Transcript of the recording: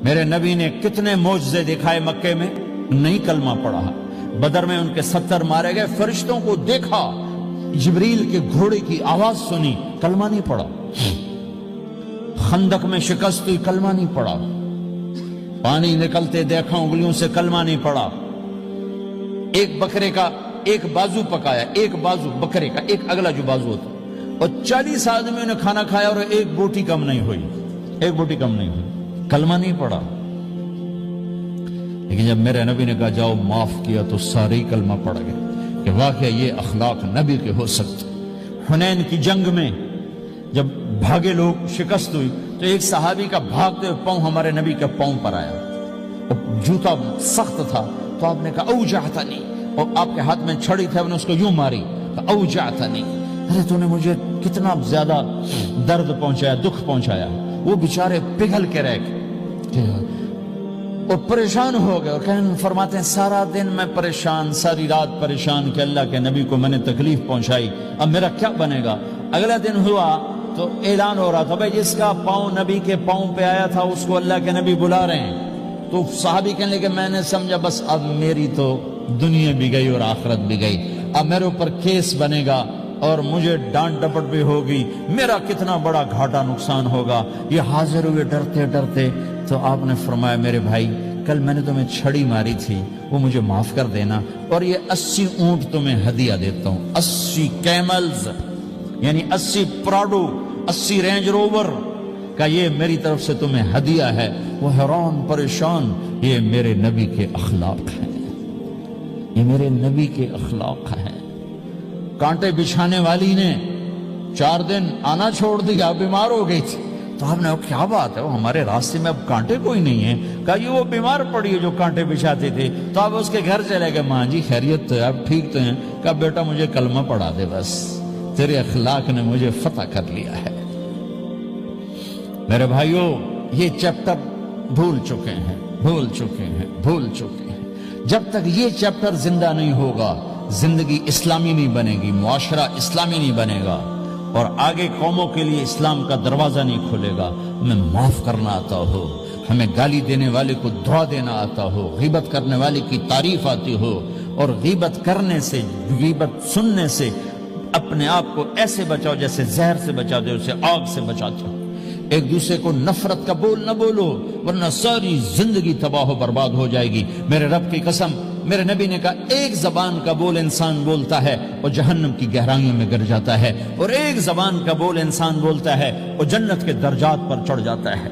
میرے نبی نے کتنے معجزے دکھائے مکے میں، نہیں کلمہ پڑھا۔ بدر میں ان کے 70 مارے گئے، فرشتوں کو دیکھا، جبریل کے گھوڑے کی آواز سنی، کلمہ نہیں پڑھا۔ خندق میں شکست ہوئی، کلمہ نہیں پڑھا۔ پانی نکلتے دیکھا انگلیوں سے، کلمہ نہیں پڑھا۔ ایک بکرے کا ایک بازو پکایا، ایک بازو بکرے کا، ایک اگلا جو بازو ہوتا، اور 40 آدمیوں نے کھانا کھایا اور ایک بوٹی کم نہیں ہوئی، ایک بوٹی کم نہیں ہوئی، کلمہ نہیں پڑھا۔ لیکن جب میرے نبی نے کہا جاؤ معاف کیا تو سارے کلمہ پڑھ گئے کہ واقعہ یہ اخلاق نبی کے ہو سکتے۔ حنین کی جنگ میں جب بھاگے لوگ، شکست ہوئی، تو ایک صحابی کا بھاگتے ہوئے پاؤں ہمارے نبی کے پاؤں پر آیا، اور جوتا سخت تھا، تو آپ نے کہا اوجعتنی، اور آپ کے ہاتھ میں چھڑی تھی، آپ نے اس کو یوں ماری، اوجعتنی، ارے تو نے مجھے کتنا زیادہ درد پہنچایا، دکھ پہنچایا۔ وہ بیچارے پگھل کے رہ گئے اور پریشان ہو گئے، اور فرماتے ہیں سارا دن میں پریشان، ساری رات پریشان کہ اللہ کے نبی کو میں نے تکلیف پہنچائی، اب میرا کیا بنے گا۔ اگلا دن ہوا تو اعلان ہو رہا تھا بھائی جس کا پاؤں نبی کے پاؤں پہ آیا تھا اس کو اللہ کے نبی بلا رہے ہیں۔ تو صحابی کہنے لگے میں نے سمجھا بس اب میری تو دنیا بھی گئی اور آخرت بھی گئی، اب میرے اوپر کیس بنے گا اور مجھے ڈانٹ ڈپٹ بھی ہوگی، میرا کتنا بڑا گھاٹا نقصان ہوگا۔ یہ حاضر ہوئے ڈرتے ڈرتے، تو آپ نے فرمایا میرے بھائی کل میں نے تمہیں چھڑی ماری تھی، وہ مجھے معاف کر دینا، اور یہ 80 اونٹ تمہیں ہدیہ دیتا ہوں، 80 کیملز یعنی 80 پراڈو، 80 رینج روور کا یہ میری طرف سے تمہیں ہدیہ ہے۔ وہ حیران پریشان، یہ میرے نبی کے اخلاق ہیں، یہ میرے نبی کے اخلاق ہیں۔ کانٹے بچھانے والی نے 4 دن آنا چھوڑ دیا، بیمار ہو گئی تھی، تو آپ نے کہا کیا بات ہے، وہ ہمارے راستے میں اب کانٹے کوئی نہیں ہیں، کہا یہ وہ بیمار پڑی ہے جو کانٹے بچھاتے تھے۔ تو آپ اس کے گھر چلے گئے، ماں جی خیریت تو ہے، آپ ٹھیک تو ہیں؟ کہا بیٹا مجھے کلمہ پڑھا دے، بس تیرے اخلاق نے مجھے فتح کر لیا ہے۔ میرے بھائیوں یہ چیپٹر بھول چکے ہیں، بھول چکے ہیں، بھول چکے ہیں۔ جب تک یہ چیپٹر زندہ نہیں ہوگا زندگی اسلامی نہیں بنے گی، معاشرہ اسلامی نہیں بنے گا، اور آگے قوموں کے لیے اسلام کا دروازہ نہیں کھلے گا۔ ہمیں معاف کرنا آتا ہو، ہمیں گالی دینے والے کو دعا دینا آتا ہو، غیبت کرنے والے کی تعریف آتی ہو، اور غیبت کرنے سے، غیبت سننے سے اپنے آپ کو ایسے بچاؤ جیسے زہر سے بچاتے ہو، اسے آگ سے بچاتے ہو۔ ایک دوسرے کو نفرت کا بول نہ بولو ورنہ ساری زندگی تباہ و برباد ہو جائے گی۔ میرے رب کی قسم، میرے نبی نے کہا ایک زبان کا بول انسان بولتا ہے اور جہنم کی گہرائیوں میں گر جاتا ہے، اور ایک زبان کا بول انسان بولتا ہے اور جنت کے درجات پر چڑھ جاتا ہے۔